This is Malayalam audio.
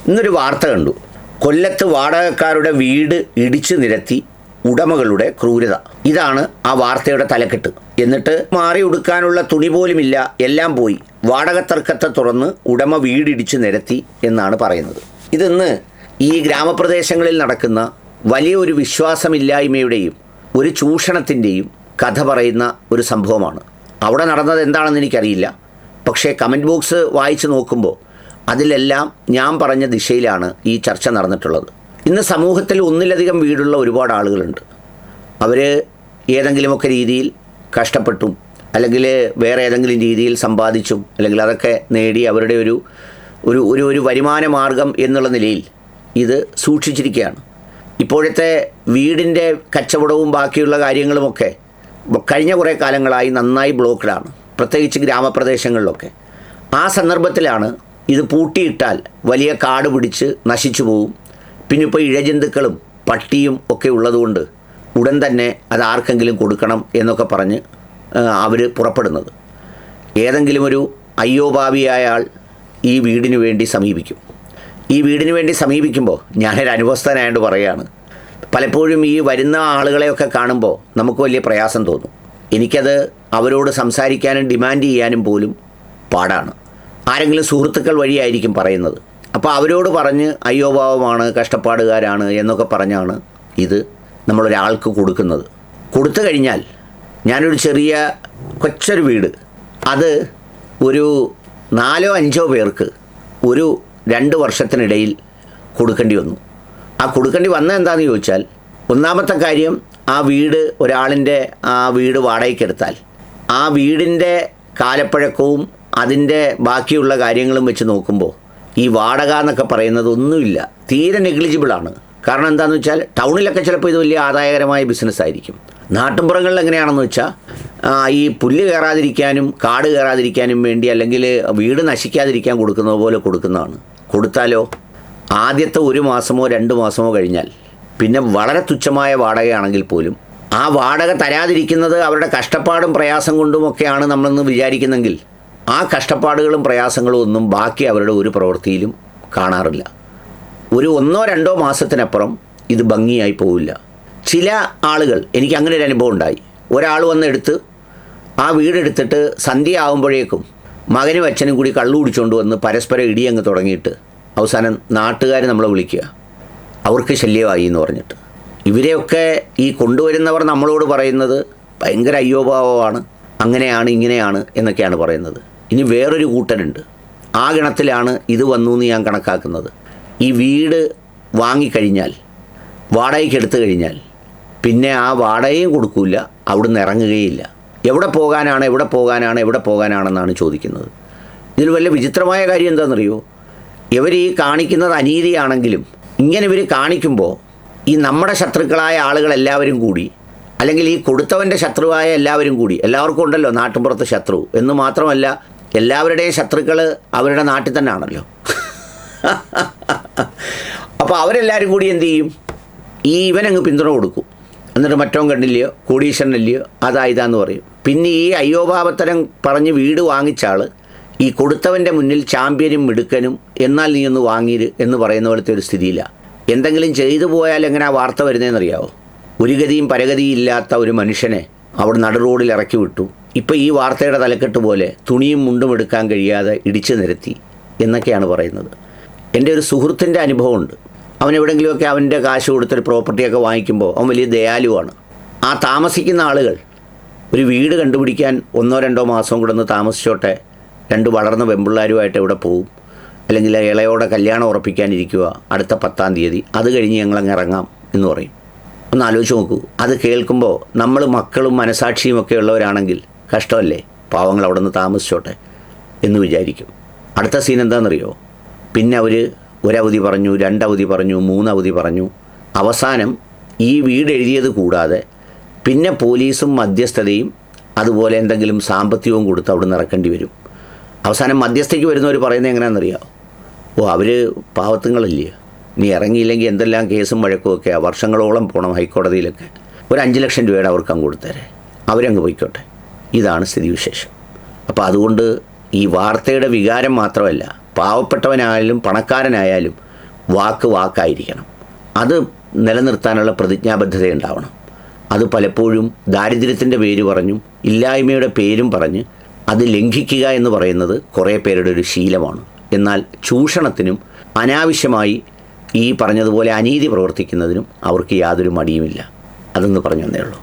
ഇന്നൊരു വാർത്ത കണ്ടു. കൊല്ലത്ത് വാടകക്കാരുടെ വീട് ഇടിച്ചു നിരത്തി ഉടമകളുടെ ക്രൂരത. ഇതാണ് ആ വാർത്തയുടെ തലക്കെട്ട്. എന്നിട്ട് മാറി ഉടുക്കാനുള്ള തുണി പോലുമില്ല, എല്ലാം പോയി, വാടക തർക്കത്തെ തുറന്ന് ഉടമ വീടിടിച്ചു നിരത്തി എന്നാണ് പറയുന്നത്. ഇതിന്ന് ഈ ഗ്രാമപ്രദേശങ്ങളിൽ നടക്കുന്ന വലിയൊരു വിശ്വാസമില്ലായ്മയുടെയും ഒരു ചൂഷണത്തിൻ്റെയും കഥ പറയുന്ന ഒരു സംഭവമാണ്. അവിടെ നടന്നത് എന്താണെന്ന് എനിക്കറിയില്ല. പക്ഷേ കമൻറ്റ് ബോക്സ് വായിച്ച് നോക്കുമ്പോൾ അതിലെല്ലാം ഞാൻ പറഞ്ഞ ദിശയിലാണ് ഈ ചർച്ച നടന്നിട്ടുള്ളത്. ഇന്ന് സമൂഹത്തിൽ ഒന്നിലധികം വീടുള്ള ഒരുപാട് ആളുകളുണ്ട്. അവർ ഏതെങ്കിലുമൊക്കെ രീതിയിൽ കഷ്ടപ്പെട്ടും അല്ലെങ്കിൽ വേറെ ഏതെങ്കിലും രീതിയിൽ സമ്പാദിച്ചും അല്ലെങ്കിൽ അതൊക്കെ നേടി അവരുടെ ഒരു വരുമാന മാർഗം എന്നുള്ള നിലയിൽ ഇത് സൂക്ഷിച്ചിരിക്കുകയാണ്. ഇപ്പോഴത്തെ വീടിൻ്റെ കച്ചവടവും ബാക്കിയുള്ള കാര്യങ്ങളുമൊക്കെ കഴിഞ്ഞ കുറേ കാലങ്ങളായി നന്നായി ബ്ലോക്ക്ഡാണ്, പ്രത്യേകിച്ച് ഗ്രാമപ്രദേശങ്ങളിലൊക്കെ. ആ സന്ദർഭത്തിലാണ് ഇത് പൂട്ടിയിട്ടാൽ വലിയ കാട് പിടിച്ച് നശിച്ചു പോവും, പിന്നെ ഇപ്പോൾ ഇഴജന്തുക്കളും പട്ടിയും ഒക്കെ ഉള്ളതുകൊണ്ട് ഉടൻ തന്നെ അത് ആർക്കെങ്കിലും കൊടുക്കണം എന്നൊക്കെ പറഞ്ഞ് അവർ പുറപ്പെടുന്നത്. ഏതെങ്കിലും ഒരു അയ്യോഭാവിയായ ആൾ ഈ വീടിന് വേണ്ടി സമീപിക്കും. ഈ വീടിന് വേണ്ടി സമീപിക്കുമ്പോൾ ഞാനൊരു അനുഭവസ്ഥനായതുകൊണ്ട് പറയുകയാണ്, പലപ്പോഴും ഈ വരുന്ന ആളുകളെയൊക്കെ കാണുമ്പോൾ നമുക്ക് വലിയ പ്രയാസം തോന്നും. എനിക്കത് അവരോട് സംസാരിക്കാനും ഡിമാൻഡ് ചെയ്യാനും പോലും പാടാണ്. ആരെങ്കിലും സുഹൃത്തുക്കൾ വഴിയായിരിക്കും പറയുന്നത്. അപ്പോൾ അവരോട് പറഞ്ഞ് അയ്യോഭാവമാണ്, കഷ്ടപ്പാടുകാരാണ് എന്നൊക്കെ പറഞ്ഞാണ് ഇത് നമ്മളൊരാൾക്ക് കൊടുക്കുന്നത്. കൊടുത്തു കഴിഞ്ഞാൽ ഞാനൊരു ചെറിയ കൊച്ചൊരു വീട്, അത് ഒരു 4-5 പേർക്ക് ഒരു 2 വർഷത്തിനിടയിൽ കൊടുക്കേണ്ടി വന്നു. ആ കൊടുക്കേണ്ടി വന്നത് എന്താണെന്ന് ചോദിച്ചാൽ, ഒന്നാമത്തെ കാര്യം, ആ വീട് ഒരാളിൻ്റെ ആ വീട് വാടകയ്ക്കെടുത്താൽ ആ വീടിൻ്റെ കാലപ്പഴക്കവും അതിൻ്റെ ബാക്കിയുള്ള കാര്യങ്ങളും വെച്ച് നോക്കുമ്പോൾ ഈ വാടക എന്നൊക്കെ പറയുന്നത് ഒന്നുമില്ല, തീരെ നെഗ്ലിജിബിളാണ്. കാരണം എന്താണെന്ന് വെച്ചാൽ ടൗണിലൊക്കെ ചിലപ്പോൾ ഇത് വലിയ ആദായകരമായ ബിസിനസ്സായിരിക്കും. നാട്ടിൻപുറങ്ങളിൽ എങ്ങനെയാണെന്ന് വെച്ചാൽ ഈ പുല്ല് കയറാതിരിക്കാനും കാട് കയറാതിരിക്കാനും വേണ്ടി അല്ലെങ്കിൽ വീട് നശിക്കാതിരിക്കാൻ കൊടുക്കുന്നത് പോലെ കൊടുക്കുന്നതാണ്. കൊടുത്താലോ ആദ്യത്തെ 1 മാസമോ 2 മാസമോ കഴിഞ്ഞാൽ പിന്നെ വളരെ തുച്ഛമായ വാടകയാണെങ്കിൽ പോലും ആ വാടക തരാതിരിക്കുന്നത് അവരുടെ കഷ്ടപ്പാടും പ്രയാസം കൊണ്ടുമൊക്കെയാണ് നമ്മളെന്ന് വിചാരിക്കുന്നെങ്കിൽ ആ കഷ്ടപ്പാടുകളും പ്രയാസങ്ങളും ഒന്നും ബാക്കി അവരുടെ ഒരു പ്രവൃത്തിയിലും കാണാറില്ല. ഒരു 1-2 മാസത്തിനപ്പുറം ഇത് ഭംഗിയായി പോവില്ല. ചില ആളുകൾ, എനിക്ക് അങ്ങനെ ഒരു അനുഭവം ഉണ്ടായി. ഒരാൾ വന്നെടുത്ത് ആ വീടെടുത്തിട്ട് സന്ധ്യ ആകുമ്പോഴേക്കും മകനും അച്ഛനും കൂടി കള്ളു കുടിച്ചുകൊണ്ട് വന്ന് പരസ്പരം ഇടിയങ്ങ് തുടങ്ങിയിട്ട് അവസാനം നാട്ടുകാർ നമ്മളെ വിളിക്കുക, അവർക്ക് ശല്യമായി എന്ന് പറഞ്ഞിട്ട്. ഇവരെയൊക്കെ ഈ കൊണ്ടുവരുന്നവർ നമ്മളോട് പറയുന്നത് ഭയങ്കര അയ്യോഭാവമാണ്, അങ്ങനെയാണ് ഇങ്ങനെയാണ് എന്നൊക്കെയാണ് പറയുന്നത്. ഇനി വേറൊരു കൂട്ടരുണ്ട്, ആ ഗണത്തിലാണ് ഇത് വന്നു എന്ന് ഞാൻ കണക്കാക്കുന്നത്. ഈ വീട് വാങ്ങിക്കഴിഞ്ഞാൽ, വാടകയ്ക്ക് എടുത്തു കഴിഞ്ഞാൽ പിന്നെ ആ വാടകയും കൊടുക്കില്ല, അവിടുന്ന് ഇറങ്ങുകയില്ല. എവിടെ പോകാനാണെന്നാണ് ചോദിക്കുന്നത്. ഇതിൽ വലിയ വിചിത്രമായ കാര്യം എന്താണെന്നറിയോ? ഇവർ ഈ കാണിക്കുന്നത് അനീതിയാണെങ്കിലും ഇങ്ങനെ ഇവർ കാണിക്കുമ്പോൾ ഈ നമ്മുടെ ശത്രുക്കളായ ആളുകളെല്ലാവരും കൂടി, അല്ലെങ്കിൽ ഈ കൊടുത്തവൻ്റെ ശത്രുവായ എല്ലാവരും കൂടി, എല്ലാവർക്കും ഉണ്ടല്ലോ നാട്ടിൻപുറത്ത് ശത്രു എന്ന് മാത്രമല്ല, എല്ലാവരുടെയും ശത്രുക്കൾ അവരുടെ നാട്ടിൽ തന്നെ ആണല്ലോ. അപ്പോൾ അവരെല്ലാവരും കൂടി എന്തു ചെയ്യും? ഇവനങ്ങ് പിന്തുണ കൊടുക്കും. എന്നിട്ട് മറ്റോൻ കണ്ടില്ലയോ, കോടീശ്വരനല്ലയോ, ഇതാന്ന് പറയും. പിന്നെ ഈ അയ്യോഭാവത്തരം പറഞ്ഞ് വീട് വാങ്ങിച്ചാൾ ഈ കൊടുത്തവൻ്റെ മുന്നിൽ ചാമ്പ്യനും മിടുക്കനും, എന്നാൽ നീ ഒന്ന് വാങ്ങിയിര് എന്ന് പറയുന്ന പോലത്തെ ഒരു സ്ഥിതിയില്ല. എന്തെങ്കിലും ചെയ്തു പോയാൽ എങ്ങനെ ആ വാർത്ത വരുന്നതെന്നറിയാവോ? ഒരു ഗതിയും പരഗതിയും ഇല്ലാത്ത ഒരു മനുഷ്യനെ അവിടെ നടു റോഡിൽ ഇറക്കി വിട്ടു. ഇപ്പോൾ ഈ വാർത്തയുടെ തലക്കെട്ട് പോലെ തുണിയും മുണ്ടും എടുക്കാൻ കഴിയാതെ ഇടിച്ചു നിരത്തി എന്നൊക്കെയാണ് പറയുന്നത്. എൻ്റെ ഒരു സുഹൃത്തിൻ്റെ അനുഭവമുണ്ട്. അവൻ എവിടെയെങ്കിലുമൊക്കെ അവൻ്റെ കാശ് കൊടുത്തൊരു പ്രോപ്പർട്ടിയൊക്കെ വാങ്ങിക്കുമ്പോൾ അവൻ വലിയ ദയാലുവാണ്. ആ താമസിക്കുന്ന ആളുകൾ ഒരു വീട് കണ്ടുപിടിക്കാൻ 1-2 മാസം കൂടെ ഒന്ന് താമസിച്ചോട്ടെ, 2 വളർന്ന പെമ്പിള്ളാരുമായിട്ട് എവിടെ പോവും, അല്ലെങ്കിൽ ഇളയോടെ കല്യാണം ഉറപ്പിക്കാനിരിക്കുക അടുത്ത 10-ാം തീയതി, അത് കഴിഞ്ഞ് ഞങ്ങളങ്ങ് ഇറങ്ങാം എന്ന് പറയും. ഒന്ന് ആലോചിച്ച് നോക്കൂ. അത് കേൾക്കുമ്പോൾ നമ്മൾ മക്കളും മനസാക്ഷിയും ഒക്കെ ഉള്ളവരാണെങ്കിൽ കഷ്ടമല്ലേ, പാവങ്ങൾ അവിടെ നിന്ന് താമസിച്ചോട്ടെ എന്ന് വിചാരിക്കും. അടുത്ത സീൻ എന്താണെന്നറിയോ? പിന്നെ അവർ 1 അവധി പറഞ്ഞു, 2 അവധി പറഞ്ഞു, 3 അവധി പറഞ്ഞു. അവസാനം ഈ വീട് എഴുതിയത് കൂടാതെ പിന്നെ പോലീസും മധ്യസ്ഥതയും അതുപോലെ എന്തെങ്കിലും സാമ്പത്തികവും കൊടുത്ത് അവിടെ നിന്ന് ഇറക്കേണ്ടി വരും. അവസാനം മധ്യസ്ഥയ്ക്ക് വരുന്നവർ പറയുന്നത് എങ്ങനെയാണെന്നറിയാമോ? അവർ പാവത്തുങ്ങളില്ലേ, നീ ഇറങ്ങിയില്ലെങ്കിൽ എന്തെല്ലാം കേസും വഴക്കുമൊക്കെയാണ്, വർഷങ്ങളോളം പോകണം ഹൈക്കോടതിയിലൊക്കെ, ഒരു 5 ലക്ഷം രൂപയുടെ അവർക്ക് അങ്ങ് കൊടുത്തേരെ, അവരങ്ങ് പോയിക്കോട്ടെ. ഇതാണ് സ്ഥിതിവിശേഷം. അപ്പോൾ അതുകൊണ്ട് ഈ വാർത്തയുടെ വികാരം മാത്രമല്ല, പാവപ്പെട്ടവനായാലും പണക്കാരനായാലും വാക്ക് വാക്കായിരിക്കണം. അത് നിലനിർത്താനുള്ള പ്രതിജ്ഞാബദ്ധത ഉണ്ടാവണം. അത് പലപ്പോഴും ദാരിദ്ര്യത്തിൻ്റെ പേര് പറഞ്ഞും ഇല്ലായ്മയുടെ പേരും പറഞ്ഞ് അത് ലംഘിക്കുക എന്ന് പറയുന്നത് കുറേ പേരുടെ ഒരു ശീലമാണ്. എന്നാൽ ചൂഷണത്തിനും അനാവശ്യമായി ഈ പറഞ്ഞതുപോലെ അനീതി പ്രവർത്തിക്കുന്നതിനും അവർക്ക് യാതൊരു മടിയുമില്ല. അതെന്ന് പറഞ്ഞു തന്നേ ഉള്ളൂ.